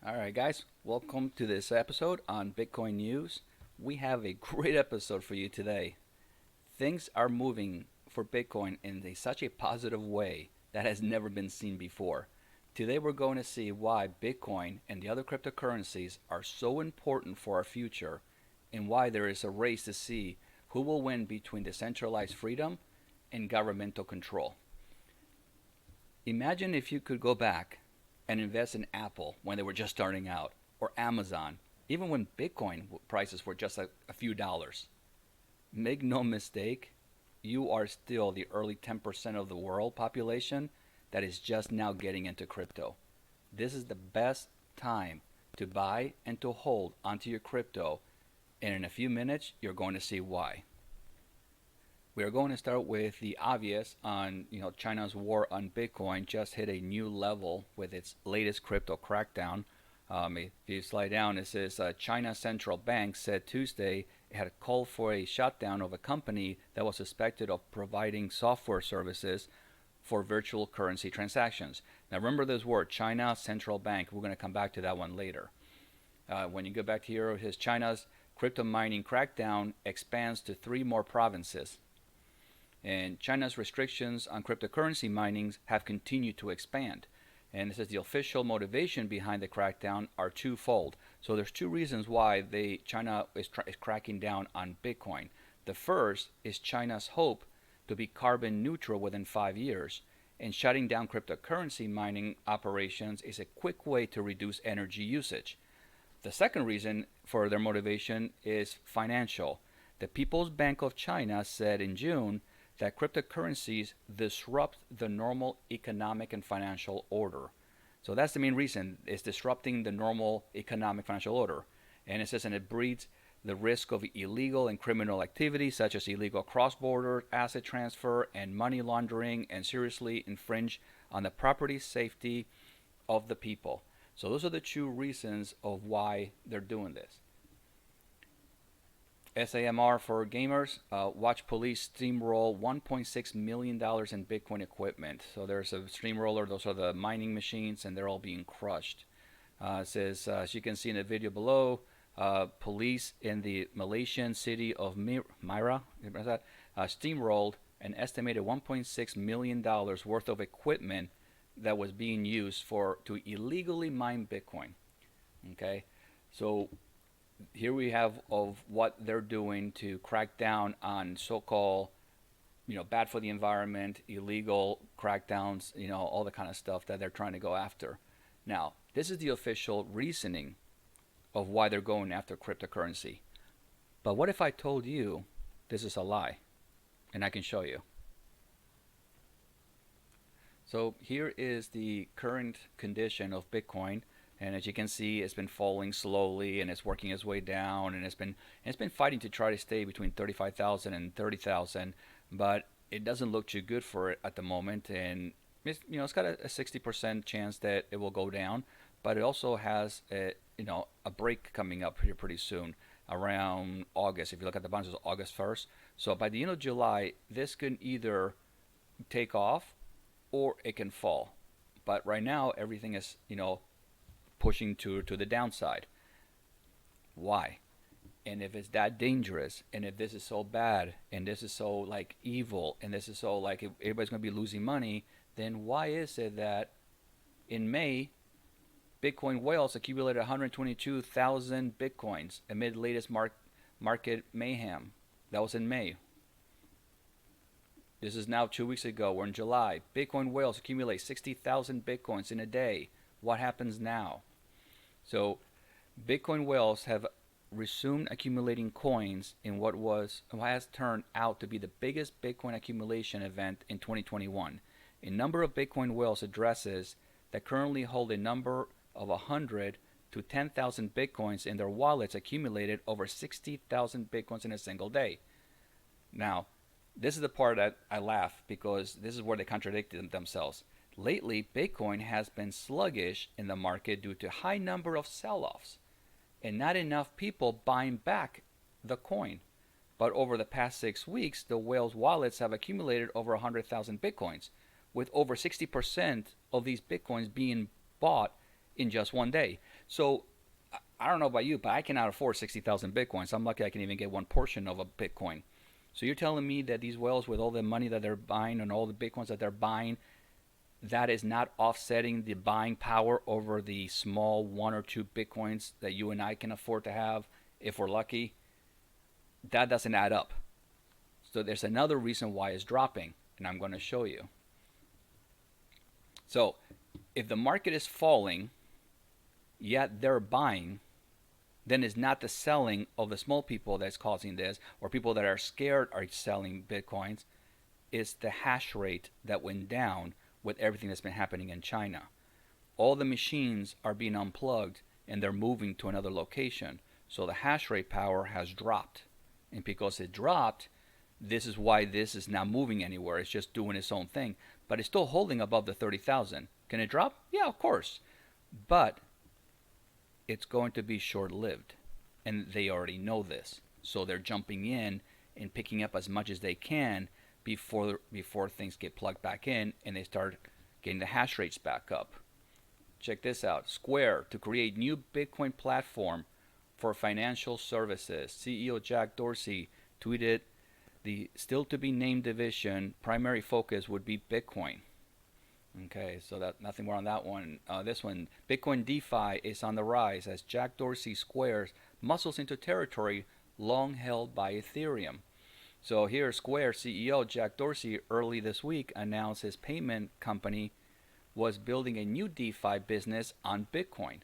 All right, guys, welcome to this episode on Bitcoin News. We have a great episode for you today. Things are moving for Bitcoin in such a positive way that has never been seen before. Today, we're going to see why Bitcoin and the other cryptocurrencies are so important for our future and why there is a race to see who will win between decentralized freedom and governmental control. Imagine if you could go back and invest in Apple when they were just starting out, or Amazon, even when Bitcoin prices were just a few dollars. Make no mistake, you are still the early 10% of the world population that is just now getting into crypto. This is the best time to buy and to hold onto your crypto, and in a few minutes, you're going to see why. We are going to start with the obvious on, China's war on Bitcoin just hit a new level with its latest crypto crackdown. If you slide down, it says China Central Bank said Tuesday it had called for a shutdown of a company that was suspected of providing software services for virtual currency transactions. Now remember this word, China Central Bank. We're going to come back to that one later. When you go back here, it says China's crypto mining crackdown expands to three more provinces. And China's restrictions on cryptocurrency minings have continued to expand. And it says the official motivation behind the crackdown are twofold. So there's two reasons why China is cracking down on Bitcoin. The first is China's hope to be carbon neutral within 5 years. And shutting down cryptocurrency mining operations is a quick way to reduce energy usage. The second reason for their motivation is financial. The People's Bank of China said in June that cryptocurrencies disrupt the normal economic and financial order. So that's the main reason. It's disrupting the normal economic financial order. And it says, and it breeds the risk of illegal and criminal activity such as illegal cross-border asset transfer and money laundering, and seriously infringe on the property safety of the people. So those are the two reasons of why they're doing this. SAMR for gamers, watch police steamroll $1.6 million in Bitcoin equipment. So there's a steamroller, those are the mining machines, and they're all being crushed. It says, as you can see in the video below, police in the Malaysian city of Myra steamrolled an estimated $1.6 million worth of equipment that was being used to illegally mine Bitcoin. Okay, so here we have of what they're doing to crack down on so-called, bad for the environment, illegal crackdowns, all the kind of stuff that they're trying to go after. Now, this is the official reasoning of why they're going after cryptocurrency. But what if I told you this is a lie? And I can show you. So here is the current condition of Bitcoin. And as you can see, it's been falling slowly, and it's working its way down, and it's been fighting to try to stay between 35,000 and 30,000, but it doesn't look too good for it at the moment. And it's got a 60% chance that it will go down, but it also has a break coming up here pretty soon around August. If you look at the bonds, it's August 1st. So by the end of July, this can either take off or it can fall. But right now, everything is pushing to the downside. Why? And if it's that dangerous, and if this is so bad, and this is so like evil, and this is so like everybody's going to be losing money, then why is it that in May, Bitcoin whales accumulated 122,000 Bitcoins amid latest market mayhem? That was in May. This is now 2 weeks ago. We're in July. Bitcoin whales accumulate 60,000 Bitcoins in a day. What happens now? So Bitcoin whales have resumed accumulating coins in what has turned out to be the biggest Bitcoin accumulation event in 2021. A number of Bitcoin whales addresses that currently hold a number of 100 to 10,000 Bitcoins in their wallets accumulated over 60,000 Bitcoins in a single day. Now, this is the part that I laugh, because this is where they contradicted themselves. Lately, Bitcoin has been sluggish in the market due to high number of sell-offs and not enough people buying back the coin. But over the past 6 weeks, the whales' wallets have accumulated over 100,000 Bitcoins, with over 60% of these Bitcoins being bought in just one day. So I don't know about you, but I cannot afford 60,000 bitcoins. I'm lucky I can even get one portion of a bitcoin. So you're telling me that these whales, with all the money that they're buying and all the bitcoins that they're buying, that is not offsetting the buying power over the small one or two bitcoins that you and I can afford to have if we're lucky? That doesn't add up. So there's another reason why it's dropping, and I'm going to show you. So if the market is falling, yet they're buying, then it's not the selling of the small people that's causing this, or people that are scared are selling bitcoins. It's the hash rate that went down with everything that's been happening in China. All the machines are being unplugged and they're moving to another location. So the hash rate power has dropped. And because it dropped, this is why this is not moving anywhere. It's just doing its own thing. But it's still holding above the 30,000. Can it drop? Yeah, of course. But it's going to be short-lived. And they already know this. So they're jumping in and picking up as much as they can before things get plugged back in and they start getting the hash rates back up. Check this out. Square to create new Bitcoin platform for financial services. CEO Jack Dorsey tweeted the still to be named division primary focus would be Bitcoin. Okay, so that nothing more on that one. This one, Bitcoin DeFi is on the rise as Jack Dorsey squares muscles into territory long held by Ethereum. So here, Square CEO Jack Dorsey early this week announced his payment company was building a new DeFi business on Bitcoin.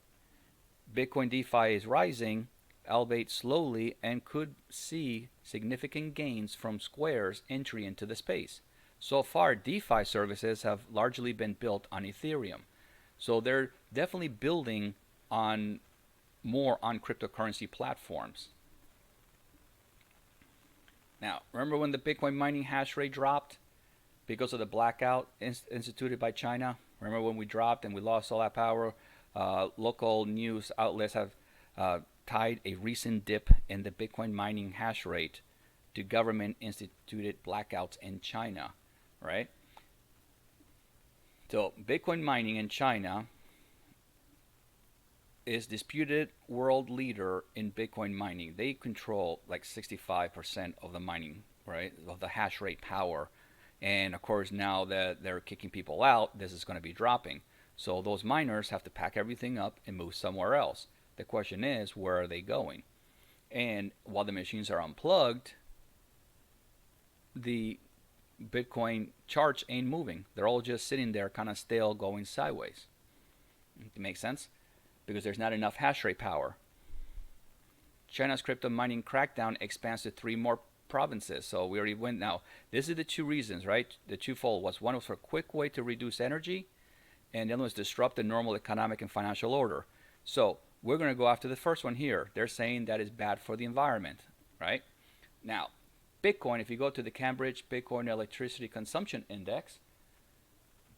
Bitcoin DeFi is rising, albeit slowly, and could see significant gains from Square's entry into the space. So far, DeFi services have largely been built on Ethereum. So they're definitely building on more on cryptocurrency platforms. Now, remember when the Bitcoin mining hash rate dropped because of the blackout instituted by China? Remember when we dropped and we lost all that power? Local news outlets have tied a recent dip in the Bitcoin mining hash rate to government instituted blackouts in China, right? So Bitcoin mining in China is disputed world leader in Bitcoin mining. They control like 65% of the mining, right, of the hash rate power. And of course, now that they're kicking people out, this is going to be dropping. So those miners have to pack everything up and move somewhere else. The question is, where are they going? And while the machines are unplugged, the Bitcoin charts ain't moving. They're all just sitting there kind of stale, going sideways. It makes sense? Because there's not enough hash rate power. China's crypto mining crackdown expands to 3 more provinces. So we already went now. This is the 2 reasons, right? The twofold was one was for a quick way to reduce energy, and the other was disrupt the normal economic and financial order. So we're going to go after the first one here. They're saying that is bad for the environment, right? Now, Bitcoin, if you go to the Cambridge Bitcoin Electricity Consumption Index,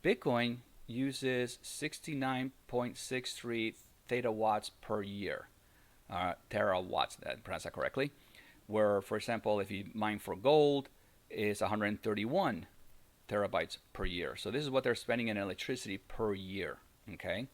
Bitcoin uses 69.63 theta watts per year. Terawatts, that pronounce that correctly. Where, for example, if you mine for gold, is 131 terabytes per year. So this is what they're spending in electricity per year. Okay.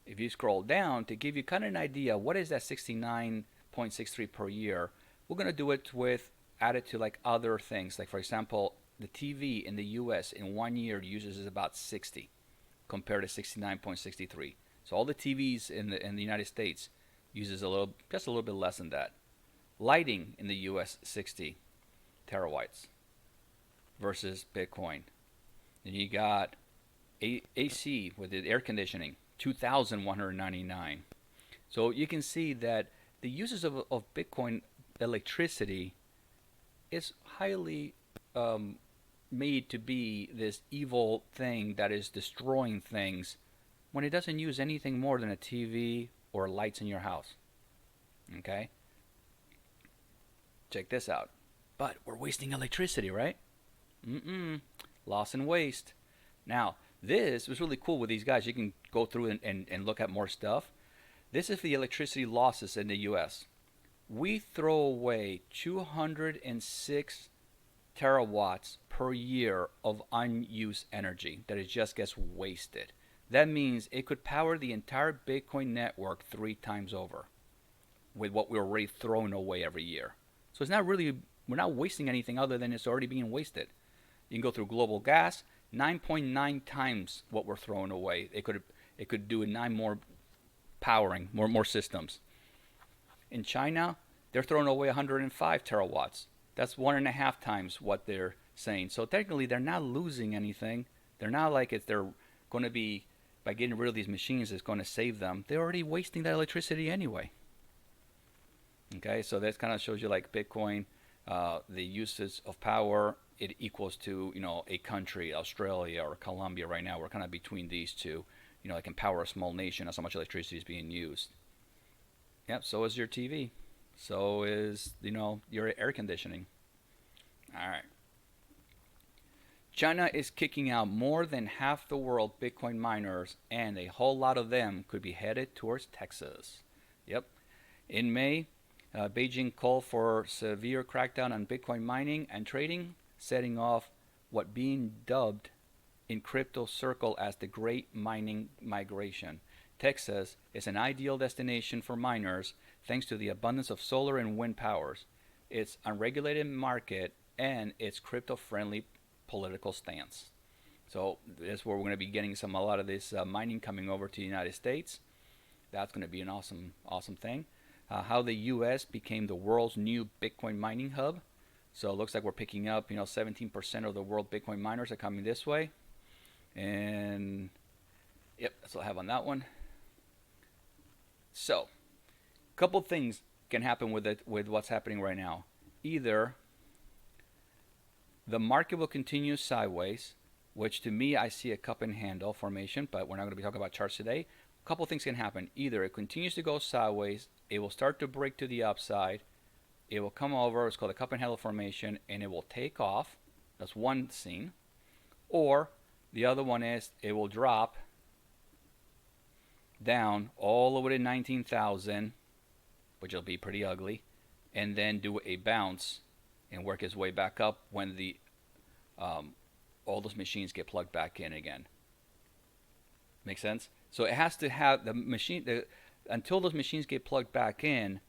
If you scroll down to give you kind of an idea, what is that 69.63 per year? We're going to do it with added to like other things. Like for example, the TV in the U.S. in 1 year uses about 60 compared to 69.63. So all the TVs in the United States uses just a little bit less than that. Lighting in the U.S. 60 terawatts versus Bitcoin. Then you got AC with the air conditioning, 2,199. So you can see that the uses of Bitcoin electricity is highly made to be this evil thing that is destroying things when it doesn't use anything more than a TV or lights in your house. Okay? Check this out. But we're wasting electricity, right? Loss and waste. Now, this was really cool with these guys. You can go through and look at more stuff. This is the electricity losses in the U.S. We throw away 206 terawatts per year of unused energy that it just gets wasted. That means it could power the entire Bitcoin network 3 times over with what we're already throwing away every year. So it's not really, we're not wasting anything other than it's already being wasted. You can go through global gas, 9.9 times what we're throwing away. It could do 9 more powering, more systems. In China, they're throwing away 105 terawatts. That's 1.5 times what they're saying. So technically, they're not losing anything. They're not like they're going to be, by getting rid of these machines, it's going to save them. They're already wasting that electricity anyway. Okay, so that kind of shows you like Bitcoin, the usage of power, it equals to, a country, Australia or Colombia right now. We're kind of between these two. It can power a small nation. That's how much electricity is being used. Yep, so is your TV. So is, your air conditioning. All right. China is kicking out more than half the world Bitcoin miners, and a whole lot of them could be headed towards Texas. Yep. In May, Beijing called for severe crackdown on Bitcoin mining and trading, setting off what being dubbed in crypto circle as the Great Mining Migration. Texas is an ideal destination for miners thanks to the abundance of solar and wind powers, its unregulated market, and its crypto-friendly political stance. So that's where we're going to be getting a lot of this mining coming over to the United States. That's going to be an awesome thing. How the U.S. became the world's new Bitcoin mining hub. So it looks like we're picking up, 17% of the world Bitcoin miners are coming this way. And yep, that's what I have on that one. So, a couple things can happen with what's happening right now. Either the market will continue sideways, which to me I see a cup and handle formation, but we're not going to be talking about charts today. A couple things can happen. Either it continues to go sideways, it will start to break to the upside, it will come over, it's called a cup and handle formation, and it will take off. That's one scene. Or the other one is it will drop down all the way to 19,000, which will be pretty ugly, and then do a bounce and work its way back up when the all those machines get plugged back in again. Make sense? So it has to have the machine until those machines get plugged back in.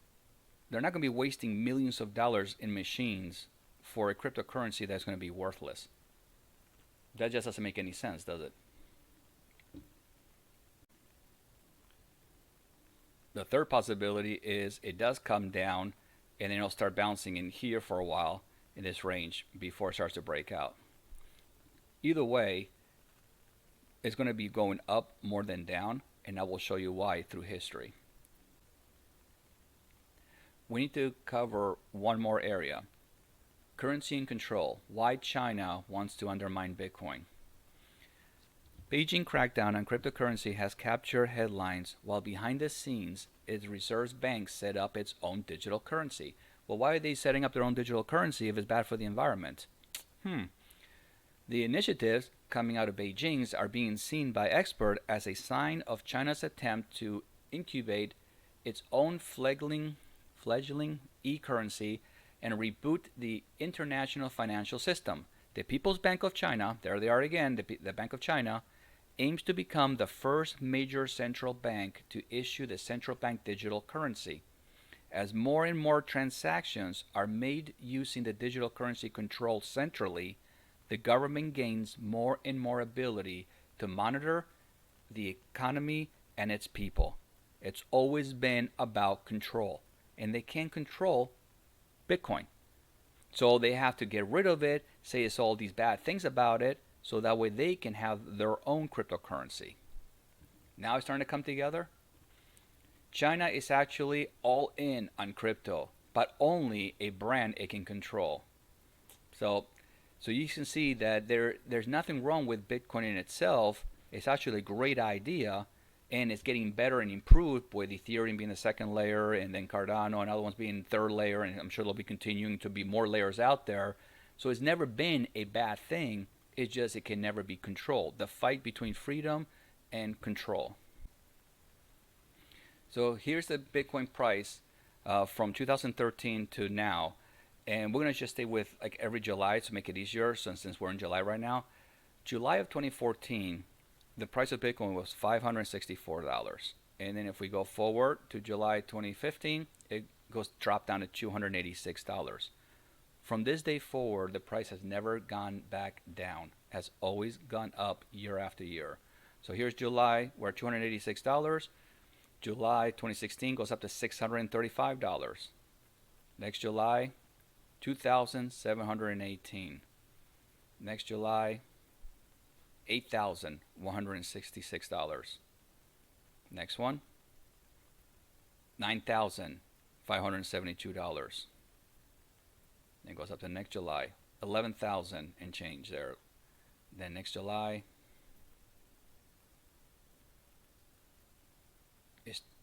They're not going to be wasting millions of dollars in machines for a cryptocurrency that's going to be worthless. That just doesn't make any sense, does it? The third possibility is it does come down and then it'll start bouncing in here for a while in this range before it starts to break out. Either way, it's going to be going up more than down, and I will show you why through history. We need to cover one more area. Currency and control. Why China wants to undermine Bitcoin. Beijing crackdown on cryptocurrency has captured headlines, while behind the scenes, its reserve bank set up its own digital currency. Well, why are they setting up their own digital currency if it's bad for the environment? The initiatives coming out of Beijing are being seen by experts as a sign of China's attempt to incubate its own fledgling e-currency and reboot the international financial system. The People's Bank of China, there they are again, the Bank of China, aims to become the first major central bank to issue the central bank digital currency. As more and more transactions are made using the digital currency controlled centrally, the government gains more and more ability to monitor the economy and its people. It's always been about control, and they can't control Bitcoin. So they have to get rid of it, say it's all these bad things about it, so that way they can have their own cryptocurrency. Now it's starting to come together. China is actually all in on crypto, but only a brand it can control. So you can see that there's nothing wrong with Bitcoin in itself. It's actually a great idea, and it's getting better and improved with Ethereum being the second layer, and then Cardano and other ones being third layer, and I'm sure there'll be continuing to be more layers out there. So it's never been a bad thing. It's just it can never be controlled. The fight between freedom and control. So here's the Bitcoin price from 2013 to now. And we're going to just stay with like every July to make it easier since we're in July right now. July of 2014, the price of Bitcoin was $564. And then if we go forward to July 2015, it goes drop down to $286. From this day forward, the price has never gone back down, has always gone up year after year. So here's July, we're at $286. July 2016 goes up to $635. Next July, $2,718. Next July, $8,166. Next one, $9,572. It goes up to next July, 11,000 and change there. Then next July,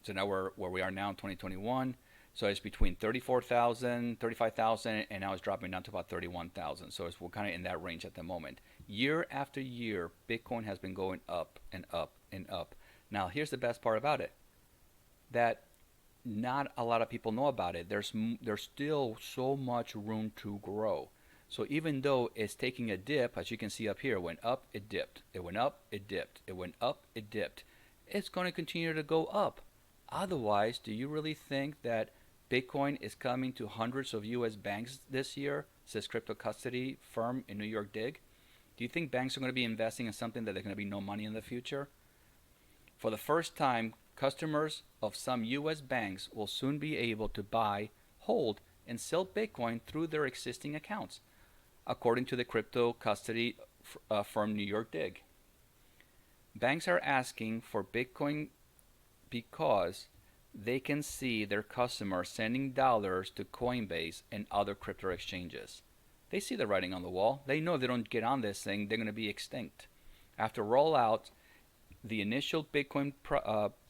so now we're where we are now in 2021. So it's between 34,000, 35,000, and now it's dropping down to about 31,000. So we're kind of in that range at the moment. Year after year, Bitcoin has been going up and up and up. Now, here's the best part about it, that not a lot of people know about it. There's still so much room to grow. So even though it's taking a dip, as you can see up here, it went up, it dipped. It went up, it dipped. It went up, it dipped. It's going to continue to go up. Otherwise, do you really think that Bitcoin is coming to hundreds of US banks this year, says crypto custody firm in New York Dig? Do you think banks are going to be investing in something that there's going to be no money in the future? For the first time, customers of some US banks will soon be able to buy, hold, and sell Bitcoin through their existing accounts, according to the crypto custody firm New York Dig. Banks are asking for Bitcoin because they can see their customers sending dollars to Coinbase and other crypto exchanges. They see the writing on the wall. They know if they don't get on this thing, they're going to be extinct. After rollout, the initial Bitcoin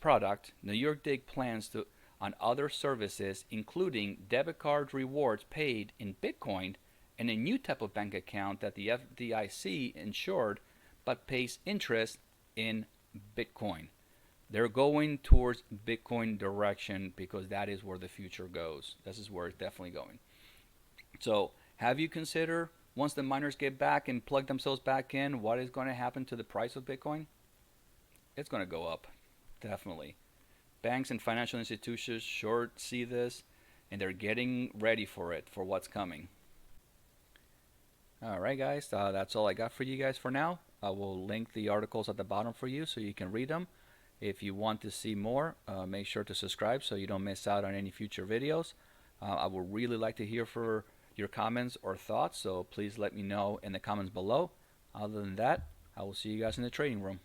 product, New York Dig plans to on other services, including debit card rewards paid in Bitcoin and a new type of bank account that the FDIC insured but pays interest in Bitcoin. They're going towards Bitcoin direction because that is where the future goes. This is where it's definitely going. So have you considered, once the miners get back and plug themselves back in, what is going to happen to the price of Bitcoin? It's going to go up, definitely. Banks and financial institutions sure see this, and they're getting ready for it, for what's coming. All right, guys, that's all I got for you guys for now. I will link the articles at the bottom for you so you can read them. If you want to see more, make sure to subscribe so you don't miss out on any future videos. I would really like to hear for your comments or thoughts, so please let me know in the comments below. Other than that, I will see you guys in the trading room.